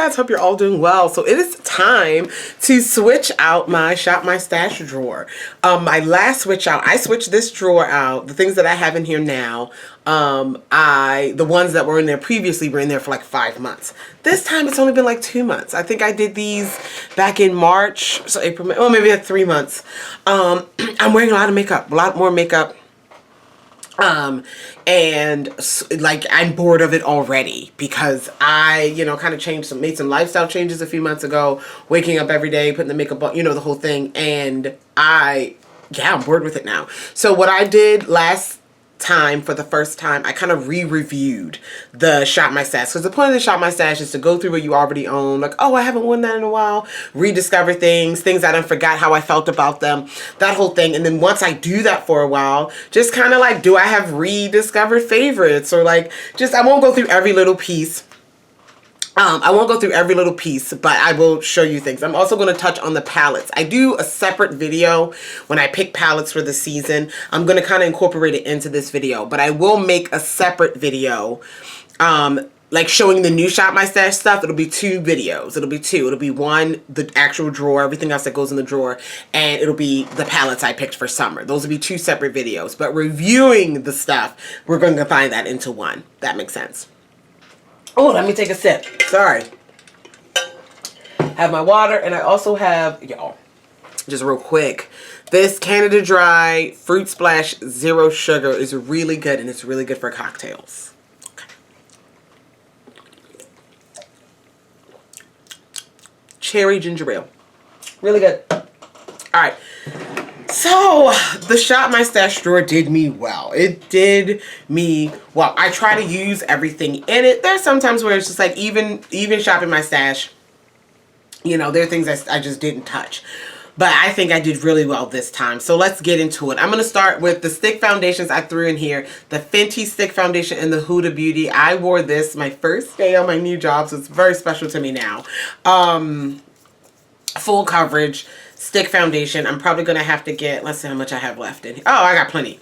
guys, hope you're all doing well. So it is time to switch out my Shop My Stash drawer. My last switch out, I switched this drawer out. The things that I have in here now, the ones that were in there previously were in there for like 5 months. This time it's only been like 2 months. I think I did these back in March, so April, May, well, maybe 3 months. I'm wearing a lot of makeup, a lot more makeup. And like I'm bored of it already because I, kind of made some lifestyle changes a few months ago, waking up every day, putting the makeup on, the whole thing. And I'm bored with it now. So what I did last time, for the first time, I kind of re-reviewed the Shop My Stash, because the point of the Shop My Stash is to go through what you already own, like, oh, I haven't worn that in a while, rediscover things I done forgot how I felt about them, that whole thing. And then once I do that for a while, just kind of like, do I have rediscovered favorites, or like, just, I won't go through every little piece. I won't go through every little piece, but I will show you things. I'm also going to touch on the palettes. I do a separate video when I pick palettes for the season. I'm going to kind of incorporate it into this video, but I will make a separate video, like showing the new Shop My Stash stuff. It'll be 2 videos. It'll be 2. It'll be one, the actual drawer, everything else that goes in the drawer, and it'll be the palettes I picked for summer. Those will be 2 separate videos, but reviewing the stuff, we're going to combine that into one. That makes sense. Oh, let me take a sip. Sorry. Have my water, and I also have, y'all, just real quick, this Canada Dry Fruit Splash Zero Sugar is really good, and it's really good for cocktails. Okay. Cherry ginger ale. Really good. All right. So, the Shop My Stash drawer did me well. It did me well. I try to use everything in it. There's sometimes where it's just like, even shopping my stash, there are things I just didn't touch. But I think I did really well this time. So let's get into it. I'm going to start with the stick foundations I threw in here. The Fenty Stick Foundation and the Huda Beauty. I wore this my first day on my new job, so it's very special to me now. Full coverage stick foundation. I'm probably going to have to get, let's see how much I have left in here. Oh, I got plenty.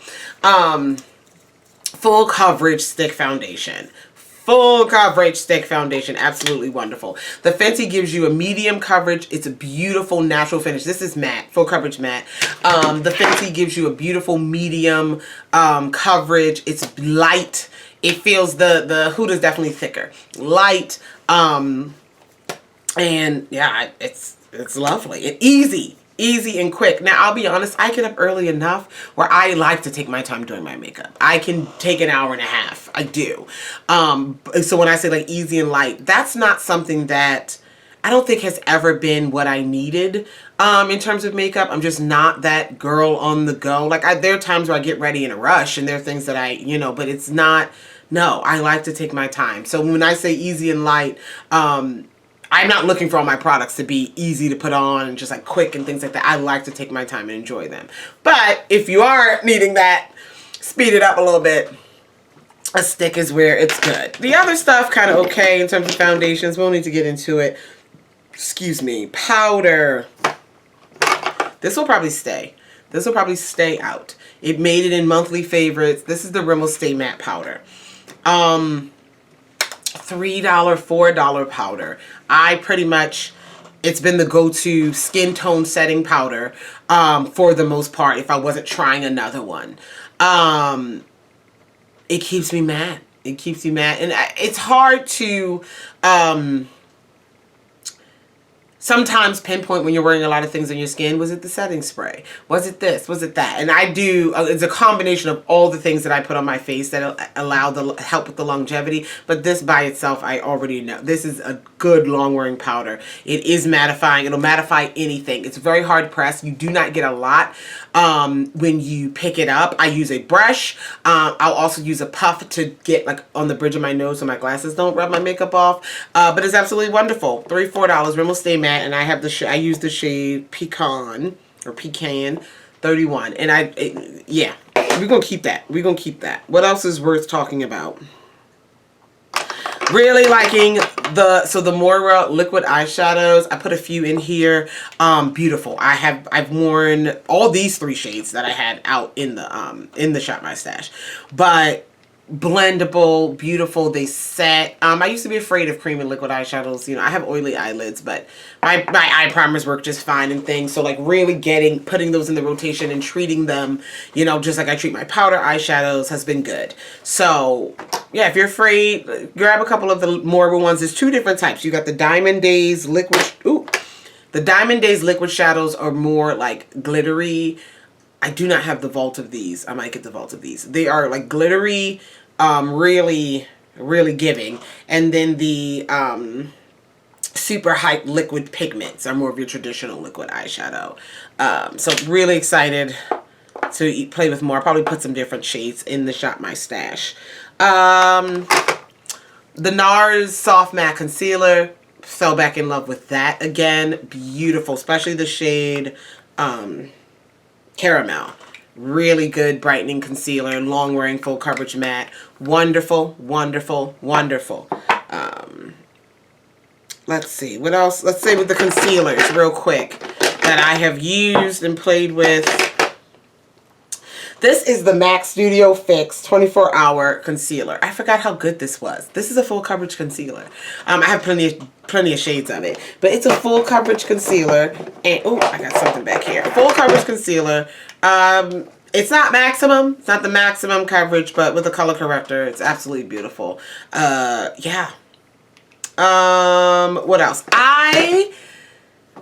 Full coverage stick foundation. Full coverage stick foundation. Absolutely wonderful. The Fenty gives you a medium coverage. It's a beautiful natural finish. This is matte. Full coverage matte. The Fenty gives you a beautiful medium coverage. It's light. It feels, the Huda is definitely thicker. Light. And yeah, it's lovely and easy and quick. Now, I'll be honest, I get up early enough where I like to take my time doing my makeup. I can take an hour and a half. I do. So when I say like easy and light, that's not something that I don't think has ever been what I needed in terms of makeup. I'm just not that girl on the go. Like, there are times where I get ready in a rush, and there are things that I, but it's not, no, I like to take my time. So when I say easy and light, I'm not looking for all my products to be easy to put on and just like quick and things like that. I like to take my time and enjoy them. But if you are needing that, speed it up a little bit, a stick is where it's good. The other stuff kind of okay in terms of foundations. We'll need to get into it. Excuse me. Powder. This will probably stay. This will probably stay out. It made it in monthly favorites. This is the Rimmel Stay Matte powder. $3, $4 powder. I pretty much, it's been the go-to skin tone setting powder for the most part if I wasn't trying another one. It keeps me matte. It keeps me matte. And it's hard to sometimes pinpoint when you're wearing a lot of things on your skin. Was it the setting spray? Was it this? Was it that? And I do, it's a combination of all the things that I put on my face that help with the longevity. But this by itself, I already know. This is a good long wearing powder. It is mattifying. It'll mattify anything. It's very hard pressed. You do not get a lot when you pick it up. I use a brush. I'll also use a puff to get like on the bridge of my nose so my glasses don't rub my makeup off. But it's absolutely wonderful. $3, $4. Rimmel Stay Matte. And I have I use the shade Pecan 31, and yeah, we're gonna keep that. We're gonna keep that. What else is worth talking about? Really liking the Moira liquid eyeshadows. I put a few in here. Beautiful. I've worn all these 3 shades that I had out in the Shop My Stash, but blendable, beautiful. They set. I used to be afraid of cream and liquid eyeshadows. You know, I have oily eyelids, but my eye primers work just fine and things. So like really putting those in the rotation and treating them, you know, just like I treat my powder eyeshadows has been good. So yeah, if you're afraid, grab a couple of the more ones. There's two different types. You got the Diamond Days liquid. Ooh, the Diamond Days liquid shadows are more like glittery. I do not have the vault of these. I might get the vault of these. They are like glittery, really, really giving. And then the super hype liquid pigments are more of your traditional liquid eyeshadow. So really excited to play with more. I'll probably put some different shades in the Shop My Stash. The NARS Soft Matte Concealer. Fell back in love with that again. Beautiful, especially the shade Caramel. Really good brightening concealer, long wearing full coverage matte. Wonderful, wonderful, wonderful. Let's see what else. Let's say with the concealers real quick that I have used and played with. This is the MAC Studio Fix 24-hour concealer. I forgot how good this was. This is a full coverage concealer. I have plenty of shades of it, but it's a full coverage concealer. And oh, I got something back here. Full coverage concealer. It's not maximum. It's not the maximum coverage, but with a color corrector, it's absolutely beautiful. Yeah. What else?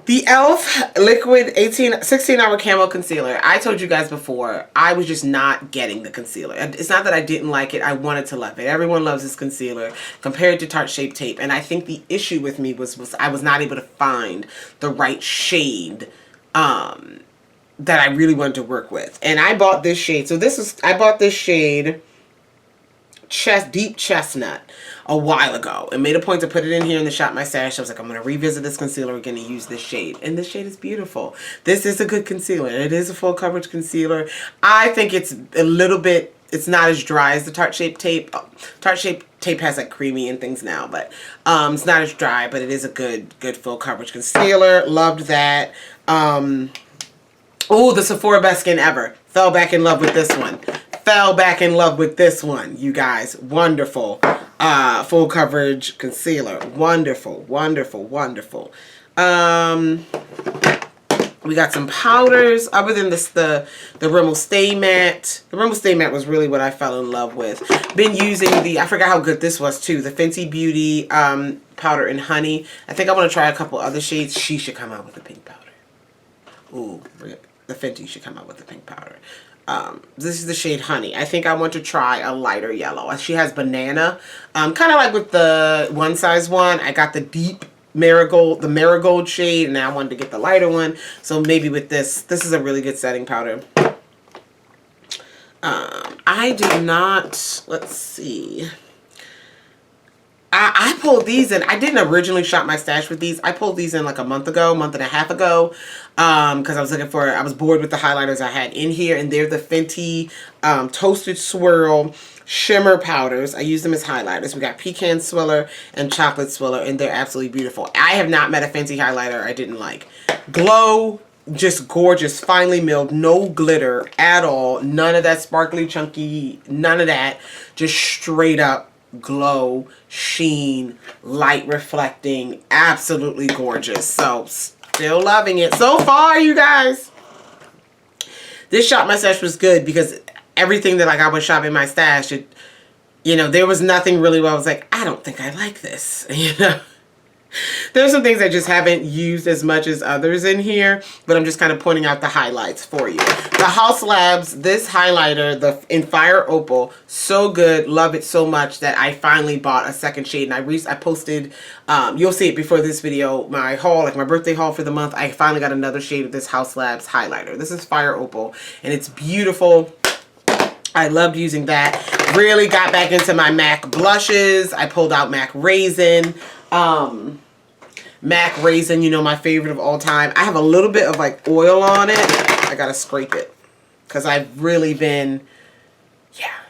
The e.l.f. Liquid 16-hour Camo Concealer. I told you guys before, I was just not getting the concealer. It's not that I didn't like it. I wanted to love it. Everyone loves this concealer compared to Tarte Shape Tape. And I think the issue with me was I was not able to find the right shade that I really wanted to work with. And I bought this shade. So I bought this shade Deep Chestnut a while ago and made a point to put it in here in the Shop My Stash. I was like, I'm going to revisit this concealer again and use this shade. And this shade is beautiful. This is a good concealer. It is a full coverage concealer. I think it's a little bit, it's not as dry as the Tarte Shape Tape. Tarte Shape Tape has like creamy and things now, but it's not as dry, but it is a good full coverage concealer. Loved that. Oh, the Sephora Best Skin Ever. Fell back in love with this one. Fell back in love with this one, you guys. Wonderful. Full coverage concealer. Wonderful, wonderful, wonderful. We got some powders. Other than this, the Rimmel Stay Matte. The Rimmel Stay Matte was really what I fell in love with. Been using I forgot how good this was too. The Fenty Beauty powder in honey. I think I want to try a couple other shades. She should come out with a pink powder. Ooh, the Fenty should come out with the pink powder. This is the shade Honey. I think I want to try a lighter yellow. She has Banana. Kind of like with the One Size One. I got the deep marigold shade, and now I wanted to get the lighter one. So maybe with this is a really good setting powder. I did not, let's see. I pulled these in. I didn't originally shop my stash with these. I pulled these in like a month and a half ago. Because I was bored with the highlighters I had in here. And they're the Fenty Toasted Swirl Shimmer Powders. I use them as highlighters. We got Pecan Swirler and Chocolate Swirler. And they're absolutely beautiful. I have not met a Fenty highlighter I didn't like. Glow, just gorgeous, finely milled, no glitter at all. None of that sparkly, chunky, none of that. Just straight up glow, sheen, light reflecting, absolutely gorgeous. So still loving it so far, you guys. This Shop My Stash was good because everything that I got with Shopping My Stash, there was nothing really where I was like, I don't think I like this. There's some things I just haven't used as much as others in here, but I'm just kind of pointing out the highlights for you. The Haus Labs, this highlighter, in Fire Opal, so good, love it so much that I finally bought a second shade, and I posted, you'll see it before this video, my haul, like my birthday haul for the month. I finally got another shade of this Haus Labs highlighter. This is Fire Opal, and it's beautiful. I loved using that. Really got back into my MAC blushes. I pulled out MAC Raisin. MAC Raisin, my favorite of all time. I have a little bit of like oil on it. I gotta scrape it because I've really been,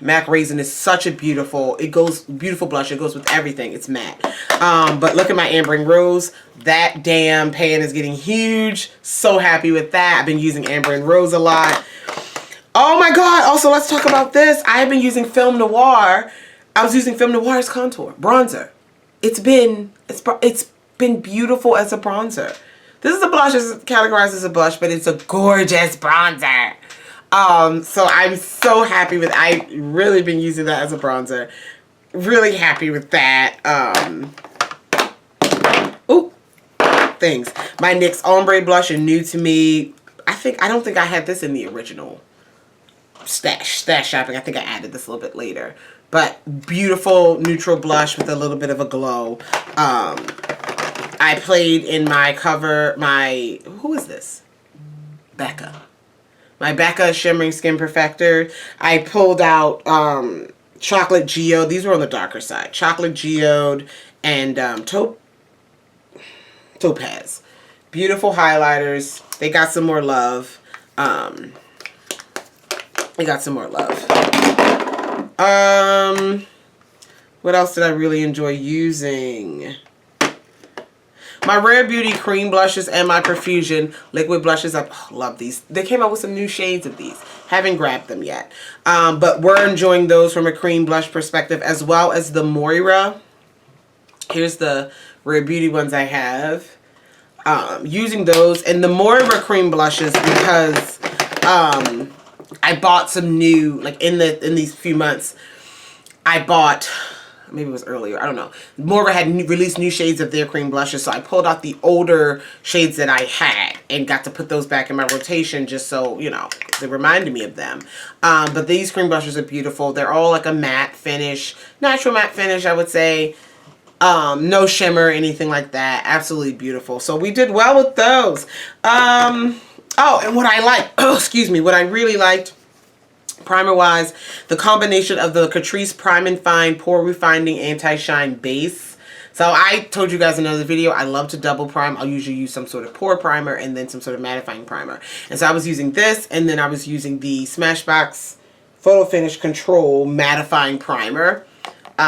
MAC Raisin is such a beautiful blush. It goes with everything. It's matte. But look at my Ambering Rose. That damn pan is getting huge. So happy with that. I've been using Ambering Rose a lot. Oh my God. Also, let's talk about this. I've been using Film Noir. I was using Film Noir's contour bronzer. It's been beautiful as a bronzer. This is a blush. It's categorized as a blush, but it's a gorgeous bronzer. So I'm so happy with. I've really been using that as a bronzer. Really happy with that. Things. My NYX Ombre blush is new to me. I don't think I had this in the original stash shopping. I think I added this a little bit later. But beautiful neutral blush with a little bit of a glow. I played in my cover, who is this? Becca. My Becca Shimmering Skin Perfector. I pulled out Chocolate Geode. These were on the darker side. Chocolate Geode and Topaz. Beautiful highlighters. They got some more love. What else did I really enjoy using? My Rare Beauty cream blushes and my Profusion liquid blushes. I love these. They came out with some new shades of these. Haven't grabbed them yet. But we're enjoying those from a cream blush perspective, as well as the Moira. Here's the Rare Beauty ones I have. Using those and the Moira cream blushes because I bought some new, like in these few months, I bought, maybe it was earlier, I don't know. Moira had released new shades of their cream blushes, so I pulled out the older shades that I had and got to put those back in my rotation just so, you know, they reminded me of them. But these cream blushes are beautiful. They're all like a matte finish, natural matte finish, I would say. No shimmer, anything like that. Absolutely beautiful. So we did well with those. Oh, and what I like, what I really liked, primer-wise, the combination of the Catrice Prime and Fine Pore Refining Anti-Shine Base. So I told you guys in another video, I love to double prime. I'll usually use some sort of pore primer and then some sort of mattifying primer. And so I was using this, and then I was using the Smashbox Photo Finish Control Mattifying Primer.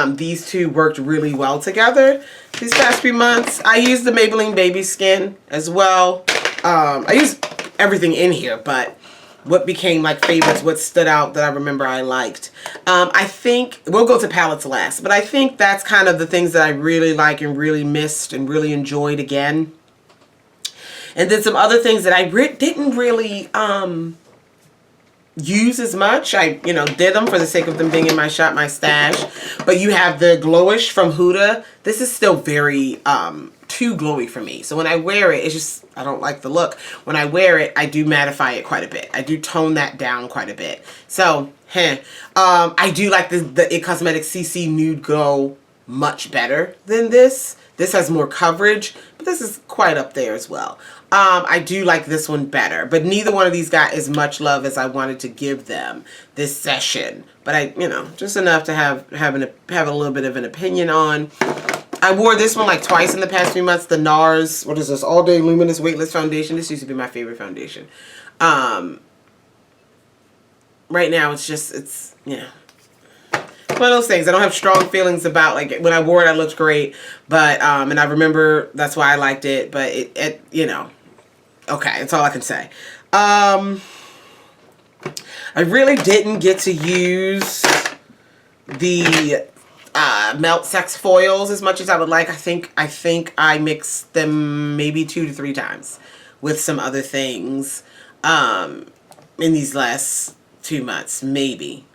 These two worked really well together these past few months. I used the Maybelline Baby Skin as well. I used everything in here, but what became like favorites, what stood out that I remember I liked. I think, we'll go to palettes last, but I think that's kind of the things that I really like and really missed and really enjoyed again. And then some other things that I didn't really use as much. I, did them for the sake of them being in my shop, my stash. But you have the Glowish from Huda. This is still very too glowy for me. So when I wear it, it's just, I don't like the look. When I wear it, I do mattify it quite a bit. I do tone that down quite a bit. So, I do like the IT Cosmetics CC Nude Glow much better than this. This has more coverage, but this is quite up there as well. I do like this one better, but neither one of these got as much love as I wanted to give them this session. But I, just enough to have a little bit of an opinion on. I wore this one like twice in the past few months. The NARS, what is this? All Day Luminous Weightless Foundation. This used to be my favorite foundation. Right now it's one of those things. I don't have strong feelings about, like, when I wore it, it looked great, but and I remember that's why I liked it, but it okay, that's all I can say. I really didn't get to use the Melt Sex foils as much as I would like. I think I mixed them maybe 2 to 3 times with some other things in these last 2 months, maybe.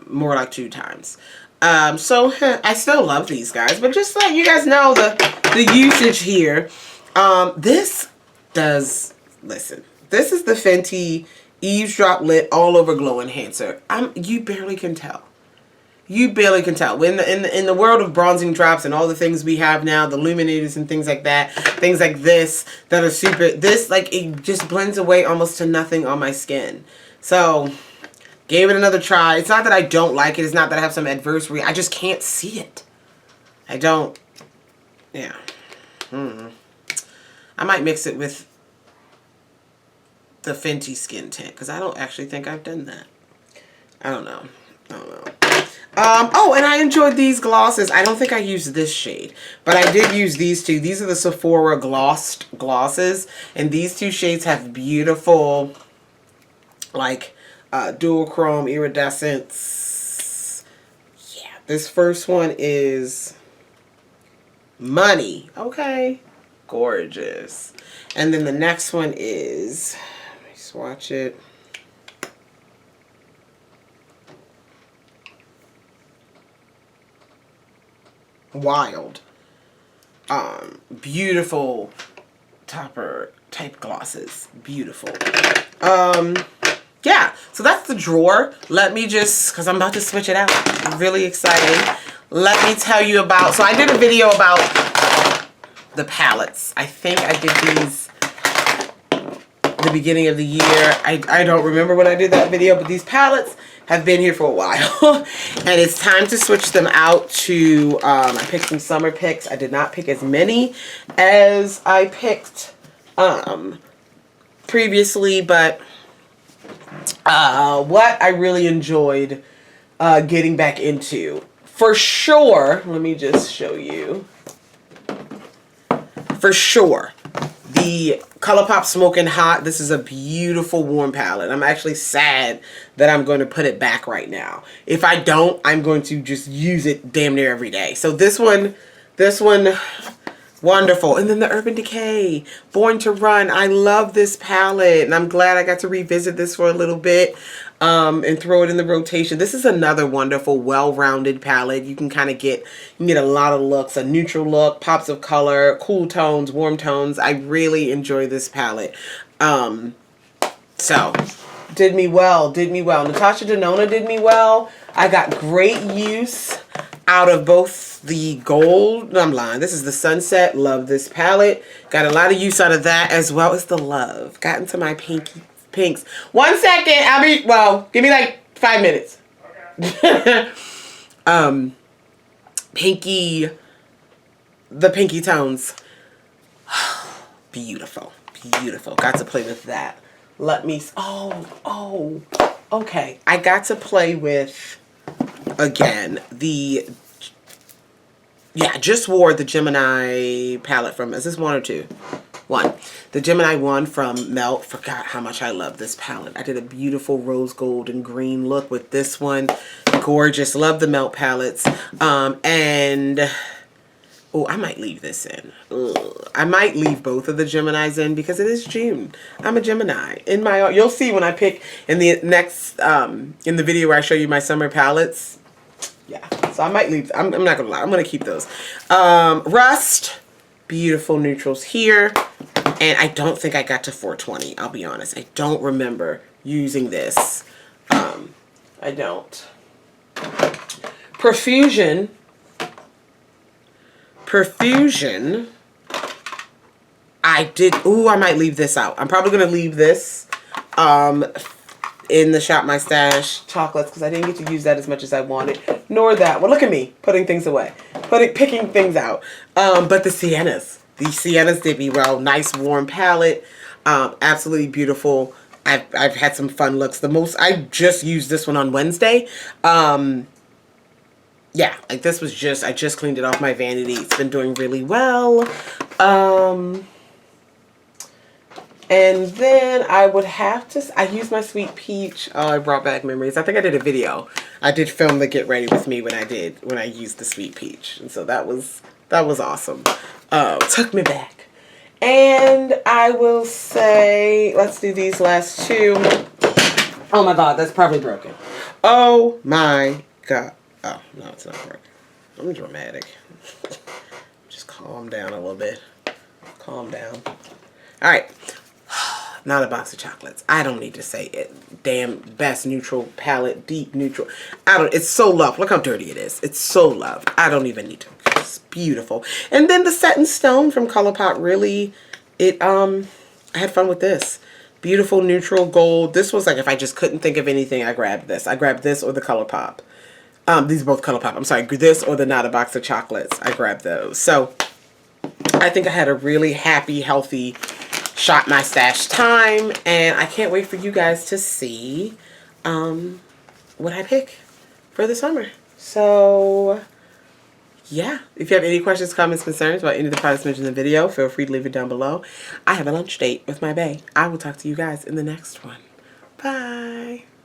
More like 2 times. So I still love these guys, but just let you guys know the usage here. This is the Fenty Eavesdrop Lit All Over Glow Enhancer. You barely can tell. You barely can tell. In the world of bronzing drops and all the things we have now, the illuminators and things like that, things like this that are super, like, it just blends away almost to nothing on my skin. So gave it another try. It's not that I don't like it. It's not that I have some adverse reaction. I just can't see it. I don't. Yeah. I might mix it with the Fenty Skin Tint because I don't actually think I've done that. I don't know. Oh, and I enjoyed these glosses. I don't think I used this shade, but I did use these two. These are the Sephora glosses, and these 2 shades have beautiful, like, Dual Chrome Iridescence. Yeah, this first one is Money. Okay, gorgeous. And then the next one is, let me swatch it. Wild. Beautiful topper type glosses. Beautiful. Yeah, so that's the drawer. Let me just, because I'm about to switch it out. I'm really excited. Let me tell you about, so I did a video about the palettes. I think I did these the beginning of the year. I don't remember when I did that video, but these palettes have been here for a while. And it's time to switch them out to, I picked some summer picks. I did not pick as many as I picked previously, but what I really enjoyed getting back into, for sure, let me just show you. For sure, the ColourPop Smoking Hot, this is a beautiful warm palette. I'm actually sad that I'm going to put it back right now. If I don't, I'm going to just use it damn near every day. So this one, wonderful. And then the Urban Decay Born to Run. I love this palette, and I'm glad I got to revisit this for a little bit and throw it in the rotation. This is another wonderful, well-rounded palette. You can kind of get, a lot of looks, a neutral look, pops of color, cool tones, warm tones. I really enjoy this palette. So, did me well, did me well. Natasha Denona did me well. I got great use out of both the gold, no, I'm lying, this is the Sunset. Love this palette. Got a lot of use out of that, as well as the Love. Got into my pinks. 1 second, give me like 5 minutes. Okay. The pinky tones. Beautiful, beautiful. Got to play with that. Okay. I got to play with, again, I just wore the Gemini palette from, is this 1 or 2? 1. The Gemini 1 from Melt. Forgot how much I love this palette. I did a beautiful rose gold and green look with this one. Gorgeous. Love the Melt palettes. And, I might leave this in. I might leave both of the Geminis in because it is June. I'm a Gemini. You'll see when I pick in the next, in the video where I show you my summer palettes. Yeah, so I might leave. I'm not gonna lie. I'm gonna keep those. Rust, beautiful neutrals here, and I don't think I got to 420. I'll be honest. I don't remember using this. I don't. Perfusion. I did. I might leave this out. I'm probably gonna leave this. In the Shop My Stash chocolates, because I didn't get to use that as much as I wanted, nor that one. Look at me putting things away, picking things out. But the siennas did me well. Nice warm palette, absolutely beautiful. I've had some fun looks. I just used this one on Wednesday. Yeah, like this was I just cleaned it off my vanity. It's been doing really well. And then I would have to, I used my Sweet Peach. Oh, I brought back memories. I think I did a video. I did film the Get Ready With Me when I used the Sweet Peach. And so that was awesome. Took me back. And I will say, let's do these last two. Oh my God, that's probably broken. Oh my God. Oh, no, it's not broken. I'm dramatic. Just calm down a little bit. Calm down. All right. Not a box of chocolates. I don't need to say it. Damn, best neutral palette, deep neutral. It's so loved. Look how dirty it is. It's so loved. I don't even need to. It's beautiful. And then the Set in Stone from ColourPop, really, I had fun with this. Beautiful neutral gold. This was like, if I just couldn't think of anything, I grabbed this. I grabbed this or the ColourPop. These are both ColourPop. I'm sorry, this or the Not a Box of Chocolates. I grabbed those. So I think I had a really happy, healthy Shop My Stash time, and I can't wait for you guys to see what I pick for the summer. So yeah, if you have any questions, comments, concerns about any of the products mentioned in the video, feel free to leave it down below. I have a lunch date with my bae. I will talk to you guys in the next one. Bye.